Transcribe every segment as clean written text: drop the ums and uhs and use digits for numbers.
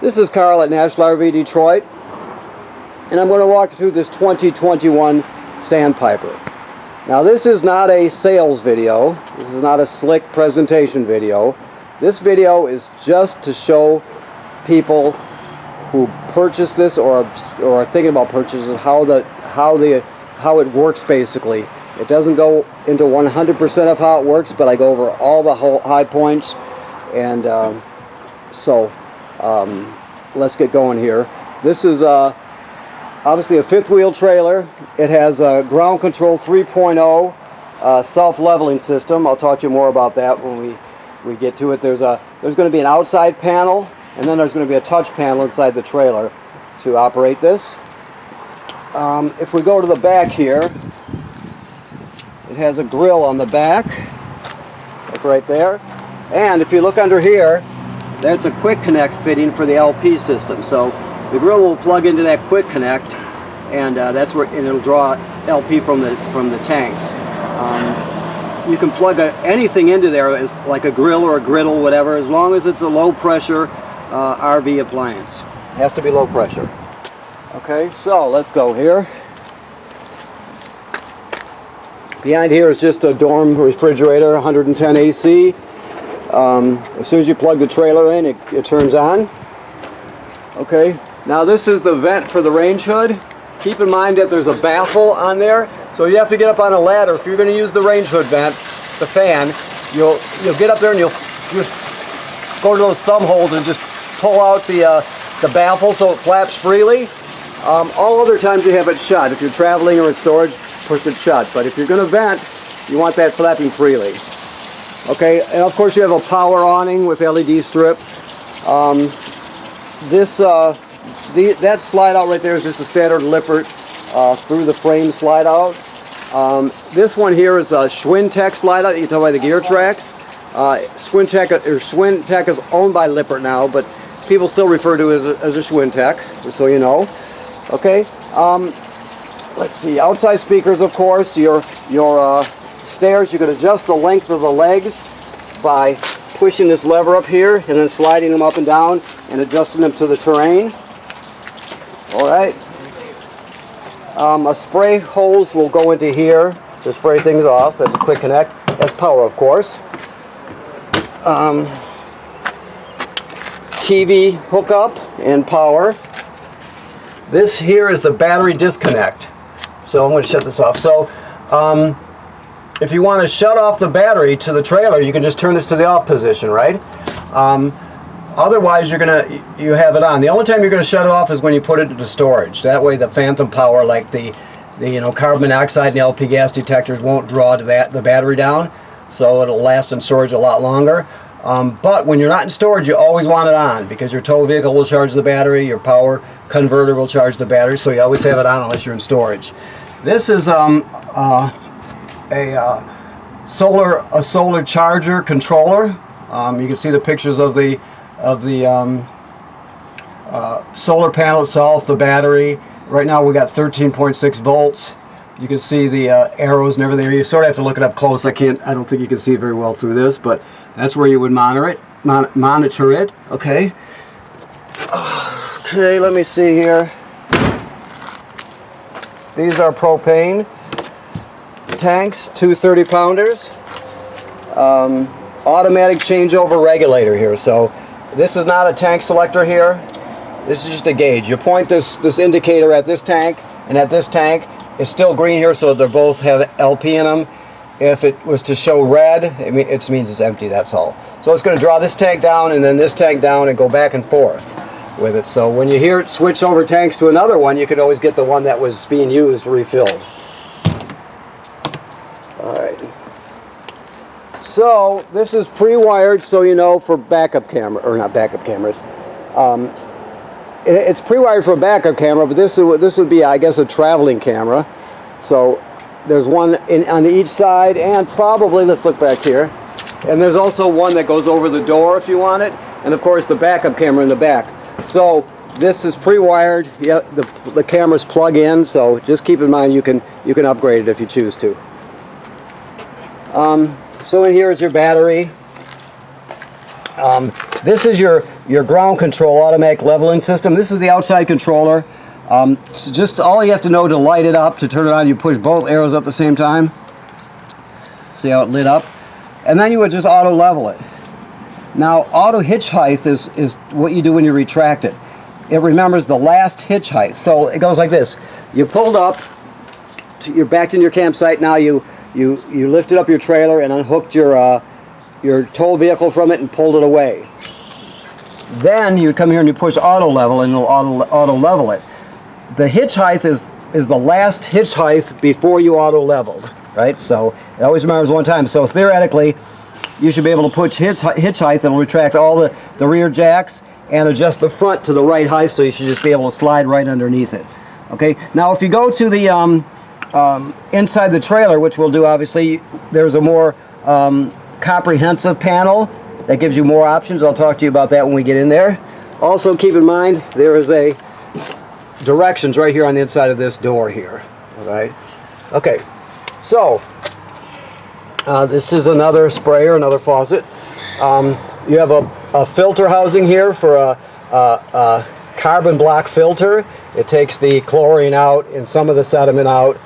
This is Carl at National RV Detroit, and I'm going to walk you through this 2021 Sandpiper. Now this is not a sales video, this is not a slick presentation video. This video is just to show people who purchase this or are thinking about purchasing how it works basically. It doesn't go into 100% of how it works, but I go over all the high points, and let's get going here. This is obviously a fifth wheel trailer. It has a ground control 3.0 self-leveling system. I'll talk to you more about that when we get to it. There's going to be an outside panel, and then there's going to be a touch panel inside the trailer to operate this. If we go to the back here, it has a grill on the back, like right there. And if you look under here, that's a quick connect fitting for the LP system. So the grill will plug into that quick connect, and that's where it'll draw LP from the tanks. You can plug anything into there, as like a grill or a griddle, whatever, as long as it's a low pressure RV appliance. It has to be low pressure. Okay, so let's go here. Behind here is just a dorm refrigerator, 110 AC. As soon as you plug the trailer in, it turns on. Okay, now this is the vent for the range hood. Keep in mind that there's a baffle on there, so you have to get up on a ladder. If you're going to use the range hood vent, the fan, you'll get up there and you'll just go to those thumb holes and just pull out the baffle so it flaps freely. All other times you have it shut. If you're traveling or in storage, push it shut. But if you're going to vent, you want that flapping freely. Okay, and of course you have a power awning with LED strip. That slide out right there is just a standard Lippert through the frame slide out. This one here is a Schwinn-Tech slide out. You can tell by the gear tracks. Schwinn-Tech is owned by Lippert now, but people still refer to it as a Schwinn-Tech, just so you know. Okay. Let's see. Outside speakers, of course. Your stairs, you can adjust the length of the legs by pushing this lever up here and then sliding them up and down and adjusting them to the terrain. Alright. A spray hose will go into here to spray things off. That's a quick connect. That's power, of course. TV hookup and power. This here is the battery disconnect. So I'm going to shut this off. So if you want to shut off the battery to the trailer, you can just turn this to the off position, right? Otherwise, you have it on. The only time you're going to shut it off is when you put it into storage. That way, the phantom power, like the carbon monoxide and the LP gas detectors, won't draw the battery down, so it'll last in storage a lot longer. But when you're not in storage, you always want it on, because your tow vehicle will charge the battery, your power converter will charge the battery, so you always have it on unless you're in storage. This is a solar charger controller. You can see the pictures of the solar panel itself, the battery. Right now we got 13.6 volts. You can see the arrows and everything. You sort of have to look it up close. I don't think you can see it very well through this, but that's where you would monitor it. Okay. Okay, let me see here. These are propane tanks, 2 30-pounders. Automatic changeover regulator here. So this is not a tank selector here. This is just a gauge. You point this indicator at this tank and at this tank. It's still green here, so they both have LP in them. If it was to show red, it means it's empty, that's all. So it's going to draw this tank down and then this tank down and go back and forth with it. So when you hear it switch over tanks to another one, you could always get the one that was being used refilled. Alright. So this is pre-wired, so you know, for backup camera, or not backup cameras. It's pre-wired for a backup camera, but this would be, I guess, a traveling camera. So there's one on each side, and probably, let's look back here, and there's also one that goes over the door if you want it, and of course the backup camera in the back. So this is pre-wired. Yeah, the cameras plug in, so just keep in mind you can upgrade it if you choose to. So in here is your battery. This is your ground control automatic leveling system. This is the outside controller. So just all you have to know to light it up, to turn it on, you push both arrows up at the same time. See how it lit up? And then you would just auto level it. Now, auto hitch height is what you do when you retract it. It remembers the last hitch height. So it goes like this. You pulled up, you're back in your campsite. Now you lifted up your trailer and unhooked your tow vehicle from it and pulled it away. Then you come here and you push auto level and it'll auto level it. The hitch height is the last hitch height before you auto leveled, right? So it always remembers one time. So theoretically, you should be able to push hitch height that'll retract all the rear jacks and adjust the front to the right height, so you should just be able to slide right underneath it. Okay, now if you go to the inside the trailer, which we'll do obviously, there's a more comprehensive panel that gives you more options. I'll talk to you about that when we get in there. Also keep in mind there is a directions right here on the inside of this door here. All right. Okay, so this is another sprayer, another faucet. You have a filter housing here for a carbon block filter. It takes the chlorine out and some of the sediment out.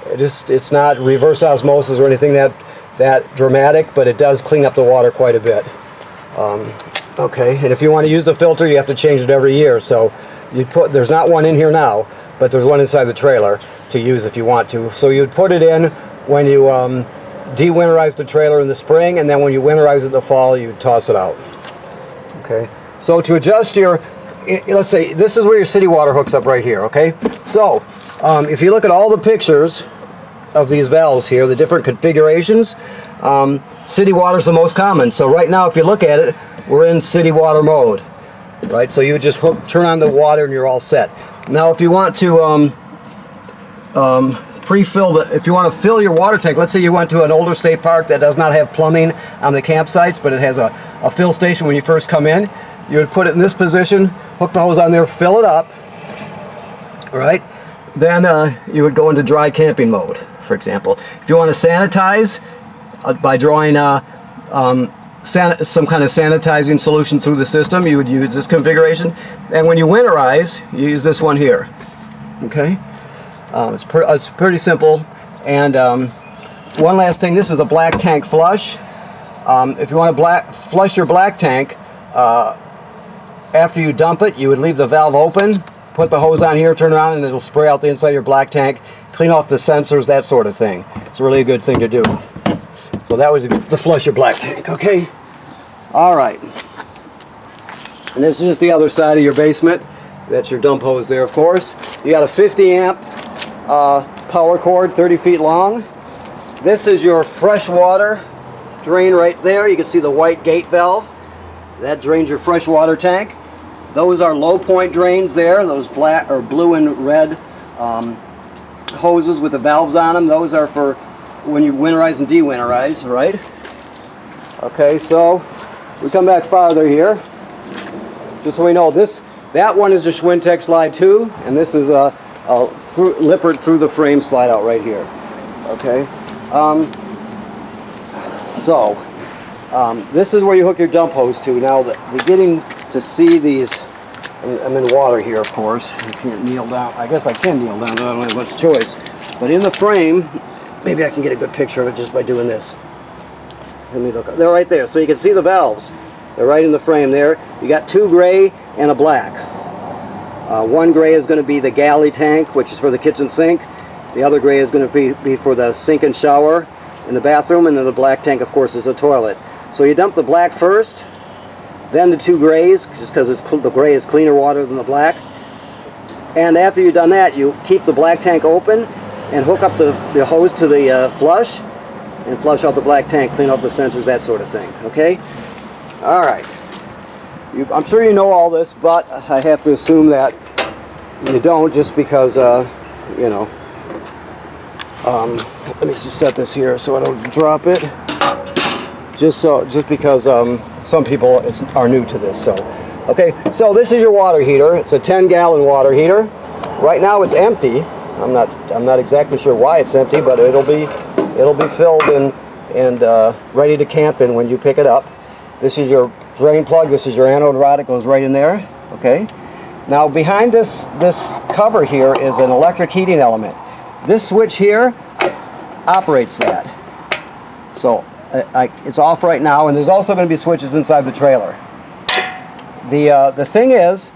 It's not reverse osmosis or anything that dramatic, but it does clean up the water quite a bit. Okay, and if you want to use the filter, you have to change it every year. So there's not one in here now, but there's one inside the trailer to use if you want to. So you'd put it in when you de-winterize the trailer in the spring, and then when you winterize it in the fall, you toss it out. Okay, so to adjust let's say this is where your city water hooks up right here. Okay, so if you look at all the pictures of these valves here, the different configurations, city water is the most common. So right now, if you look at it, we're in city water mode, right? So you would just turn on the water and you're all set. Now if you want to if you want to fill your water tank, let's say you went to an older state park that does not have plumbing on the campsites, but it has a fill station when you first come in, you would put it in this position, hook the hose on there, fill it up, all right? Then you would go into dry camping mode, for example. If you want to sanitize by drawing some kind of sanitizing solution through the system, you would use this configuration. And when you winterize, you use this one here, okay? It's pretty simple. And one last thing, this is the black tank flush. If you want to flush your black tank, after you dump it, you would leave the valve open, put the hose on here, turn it on, and it'll spray out the inside of your black tank, clean off the sensors, that sort of thing. It's a really good thing to do. So that was the flush your black tank, okay? All right. And this is just the other side of your basement. That's your dump hose there, of course. You got a 50 amp power cord, 30 feet long. This is your fresh water drain right there. You can see the white gate valve. That drains your fresh water tank. Those are low point drains there. Those black or blue and red hoses with the valves on them. Those are for when you winterize and de-winterize, right? Okay, so we come back farther here. Just so we know, that one is a Schwintek slide 2, and this is a Lippert through the frame slide out right here. Okay, this is where you hook your dump hose to. Now, the getting to see these, I'm in water here, of course. You can't kneel down. I guess I can kneel down, I don't have much choice. But in the frame, maybe I can get a good picture of it just by doing this. Let me look. They're right there, so you can see the valves. They're right in the frame there. You got 2 gray and a black. One gray is going to be the galley tank, which is for the kitchen sink. The other gray is going to be for the sink and shower in the bathroom, and then the black tank, of course, is the toilet. So you dump the black first, then the 2 grays, just because the gray is cleaner water than the black. And after you've done that, you keep the black tank open and hook up the hose to the flush and flush out the black tank, clean off the sensors, that sort of thing. Okay? All right. I'm sure you know all this, but I have to assume that you don't, just because, you know. Let me just set this here so I don't drop it. Just because some people are new to this. So, okay. So this is your water heater. It's a 10-gallon water heater. Right now it's empty. I'm not exactly sure why it's empty, but it'll be filled and ready to camp in when you pick it up. This is your drain plug. This is your anode rod. It goes right in there. Okay. Now behind this cover here is an electric heating element. This switch here operates that. So it's off right now, and there's also going to be switches inside the trailer. The thing is,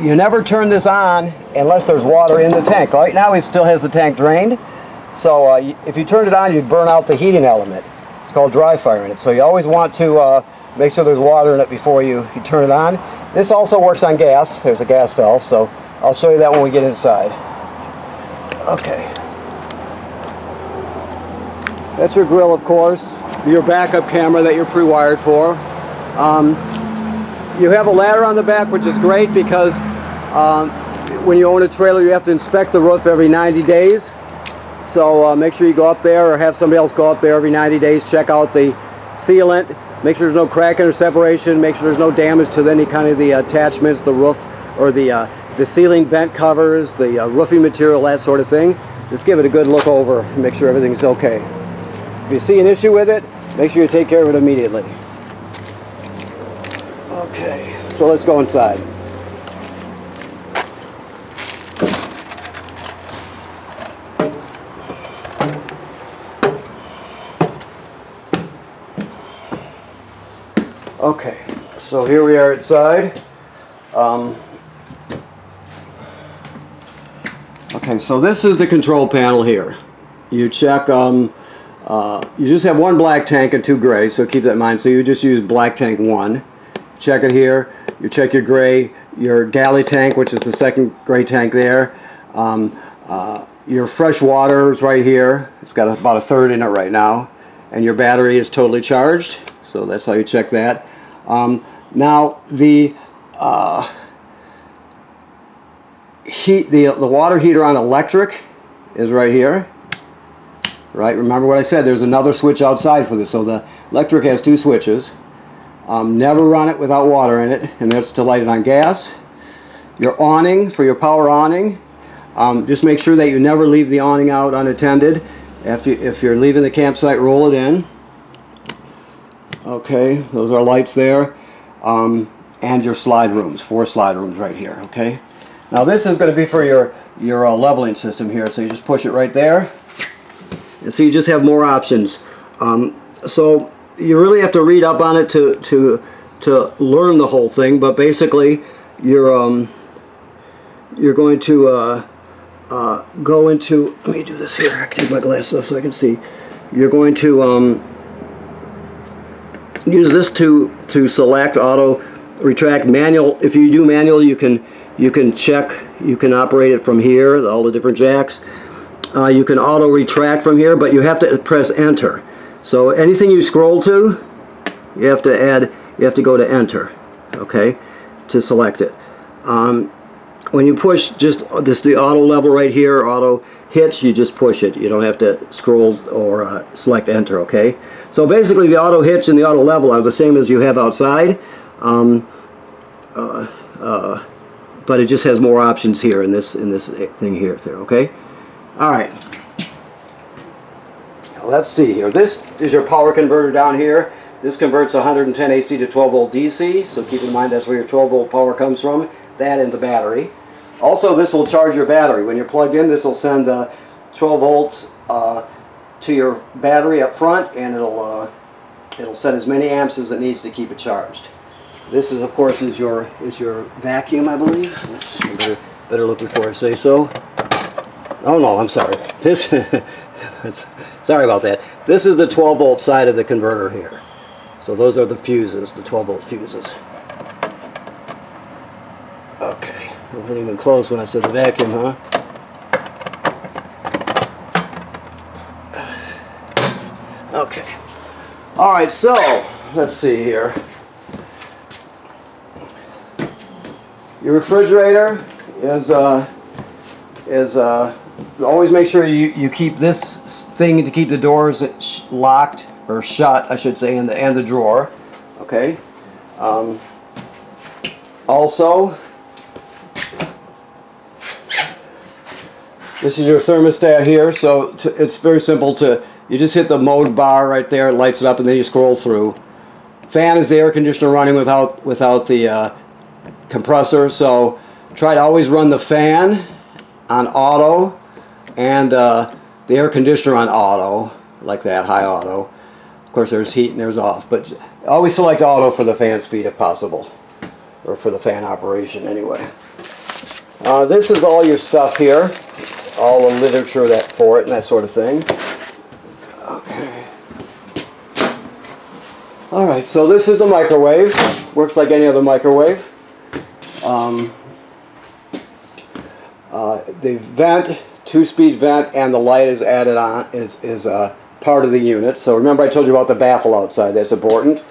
you never turn this on unless there's water in the tank. Right now it still has the tank drained, so if you turned it on, you'd burn out the heating element. It's called dry firing it. So you always want to make sure there's water in it before you turn it on. This also works on gas. There's a gas valve, so I'll show you that when we get inside. Okay. That's your grill, of course. Your backup camera that you're pre-wired for. You have a ladder on the back, which is great because when you own a trailer, you have to inspect the roof every 90 days. So make sure you go up there or have somebody else go up there every 90 days, check out the sealant, make sure there's no cracking or separation, make sure there's no damage to any kind of the attachments, the roof, or the ceiling vent covers, the roofing material, that sort of thing. Just give it a good look over and make sure everything's okay. If you see an issue with it, make sure you take care of it immediately. Okay, so let's go inside. Okay, so here we are inside. Okay, so this is the control panel here. You check, you just have one black tank and two gray, so keep that in mind. So you just use black tank 1. Check it here. You check your gray, your galley tank, which is the second gray tank there. Your fresh water is right here. It's got about a third in it right now. And your battery is totally charged. So that's how you check that. Now the the water heater on electric is right here. Right, remember what I said, there's another switch outside for this. So the electric has 2 switches. Never run it without water in it, and that's to light it on gas. Your awning, for your power awning, just make sure that you never leave the awning out unattended. If you're leaving the campsite, roll it in. Okay, those are lights there. And your slide rooms, 4 slide rooms right here, okay? Now this is going to be for your leveling system here, so you just push it right there. And so you just have more options. So you really have to read up on it to learn the whole thing, but basically you're going to go into, let me do this here, I can take my glasses off so I can see. You're going to use this to select auto retract. Manual, if you do manual, you can check, you can operate it from here, all the different jacks. You can auto retract from here, but you have to press enter. So anything you scroll to, you have to go to enter, okay, to select it. When you push just the auto level right here, auto hitch, you just push it. You don't have to scroll or select enter, okay? So basically the auto hitch and the auto level are the same as you have outside, but it just has more options here in this thing here, okay? All right. Let's see here. This is your power converter down here. This converts 110 AC to 12 volt DC, so keep in mind that's where your 12 volt power comes from, that and the battery. Also, this will charge your battery. When you're plugged in, this will send 12 volts to your battery up front, and it'll send as many amps as it needs to keep it charged. This is, of course, is your vacuum, I believe. Better look before I say so. Oh no, I'm sorry. This sorry about that. This is the 12 volt side of the converter here. So those are the fuses, the 12 volt fuses. Okay, I wasn't even close when I said the vacuum, huh? Okay. All right, so let's see here. Your refrigerator is always make sure you keep this thing to keep the doors locked or shut, I should say, and the drawer. Okay. Also, this is your thermostat here, so it's very simple to You just hit the mode bar right there, it lights it up, and then you scroll through. Fan is the air conditioner running without the compressor, so try to always run the fan on auto and the air conditioner on auto, like that, high auto. Of course there's heat and there's off, but always select auto for the fan speed if possible, or for the fan operation anyway. This is all your stuff here, all the literature for it and that sort of thing. Okay. Alright, so this is the microwave. Works like any other microwave. The vent, 2-speed vent, and the light is added on, is part of the unit. So remember I told you about the baffle outside, that's important.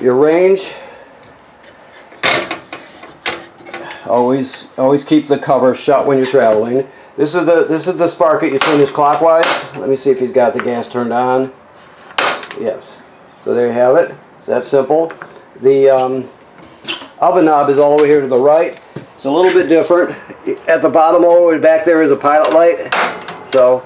Your range, always keep the cover shut when you're traveling. This is the sparket. You turn this clockwise. Let me see if he's got the gas turned on. Yes. So there you have it. It's that simple. The oven knob is all the way here to the right. It's a little bit different. At the bottom all the way back there is a pilot light. So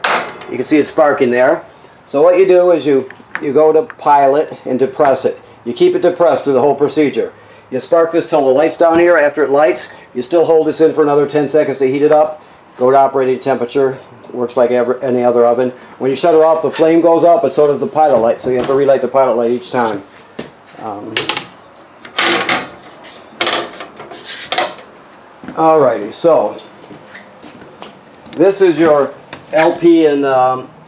you can see it sparking there. So what you do is you go to pilot and depress it. You keep it depressed through the whole procedure. You spark this till the light's down here. After it lights, you still hold this in for another 10 seconds to heat it up. Go to operating temperature. Works like any other oven. When you shut it off, the flame goes up, but so does the pilot light. So you have to relight the pilot light each time. Alrighty, so this is your LP and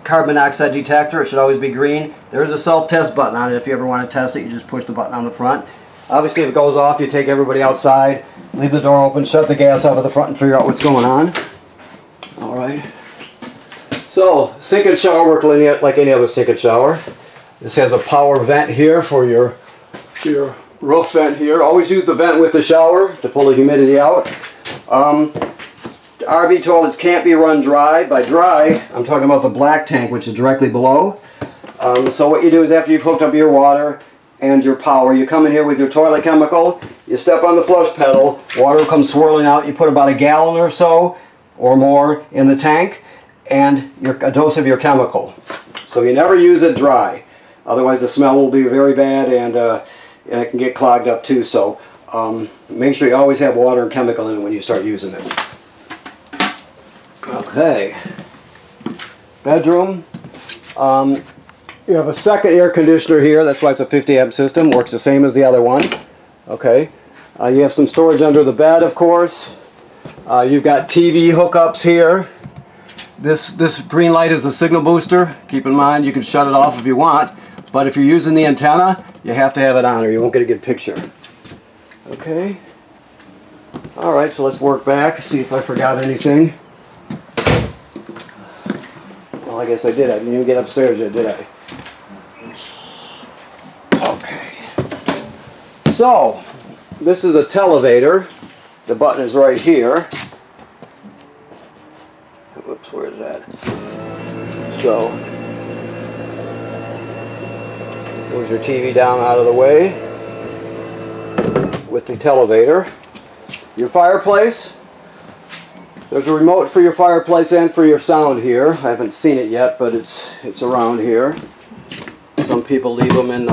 carbon monoxide detector. It should always be green. There is a self-test button on it. If you ever want to test it, you just push the button on the front. Obviously, if it goes off, you take everybody outside, leave the door open, shut the gas off at the front, and figure out what's going on. Alright. So, sink and shower work like any other sink and shower. This has a power vent here for your roof vent here. Always use the vent with the shower to pull the humidity out. RV toilets can't be run dry. By dry, I'm talking about the black tank, which is directly below. So what you do is after you've hooked up your water and your power, you come in here with your toilet chemical, you step on the flush pedal, water comes swirling out, you put about a gallon or so or more in the tank, and a dose of your chemical. So you never use it dry. Otherwise the smell will be very bad, and it can get clogged up too. So make sure you always have water and chemical in it when you start using it. Okay. Bedroom. You have a second air conditioner here. That's why it's a 50 amp system. Works the same as the other one. Okay. You have some storage under the bed, of course. You've got TV hookups here. This green light is a signal booster. Keep in mind you can shut it off if you want, but if you're using the antenna, you have to have it on or you won't get a good picture. Okay. Alright, so let's work back, see if I forgot anything. Well, I guess I did. I didn't even get upstairs yet, did I? Okay. So, this is a televator. The button is right here. Whoops, where is that? So, there's your TV down out of the way with the televator. Your fireplace. There's a remote for your fireplace and for your sound here. I haven't seen it yet, but it's around here. Some people leave them in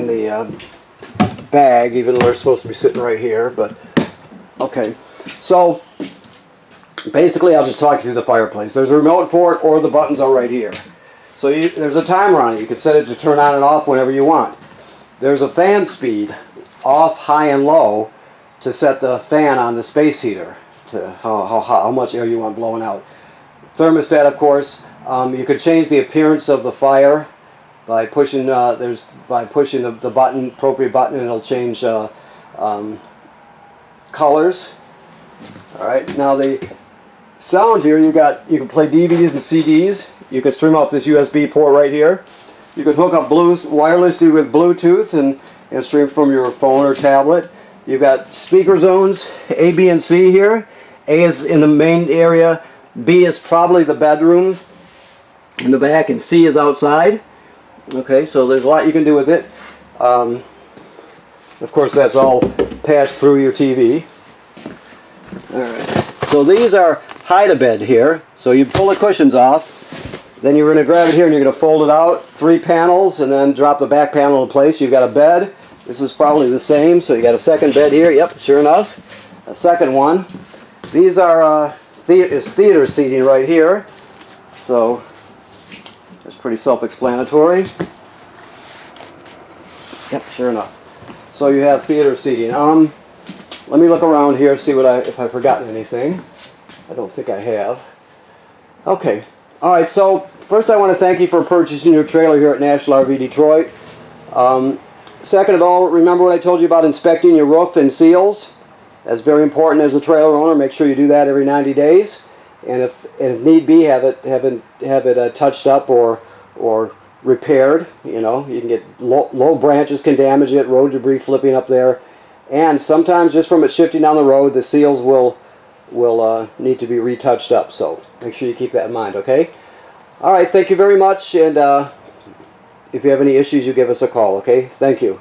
the bag, even though they're supposed to be sitting right here. But okay, so basically I'll just talk you through the fireplace. There's a remote for it, or the buttons are right here. So there's a timer on it. You can set it to turn on and off whenever you want. There's a fan speed, off, high, and low, to set the fan on the space heater, to how much air you want blowing out. Thermostat, of course. You could change the appearance of the fire by pushing the button, appropriate button, and it'll change colors. All right. Now the sound here, you can play DVDs and CDs. You can stream off this USB port right here. You can hook up wirelessly with Bluetooth and stream from your phone or tablet. You've got speaker zones, A, B, and C here. A is in the main area, B is probably the bedroom in the back, and C is outside. Okay, so there's a lot you can do with it. Of course, that's all passed through your TV. Alright, so these are hide a bed here. So you pull the cushions off, then you're going to grab it here and you're going to fold it out, 3 panels, and then drop the back panel in place. You've got a bed. This is probably the same, so you got a second bed here. Yep, sure enough, a second one. These are theater seating right here, so that's pretty self-explanatory. Yep, sure enough. So you have theater seating. Let me look around here, see if I've forgotten anything. I don't think I have. Okay. All right. So first, I want to thank you for purchasing your trailer here at National RV Detroit. Second of all, remember what I told you about inspecting your roof and seals. That's very important as a trailer owner. Make sure you do that every 90 days, and if need be, have it touched up or repaired. You know, you can get low branches can damage it, road debris flipping up there, and sometimes just from it shifting down the road, the seals will need to be retouched up. So make sure you keep that in mind. Okay. All right. Thank you very much, and if you have any issues, you give us a call. Okay. Thank you.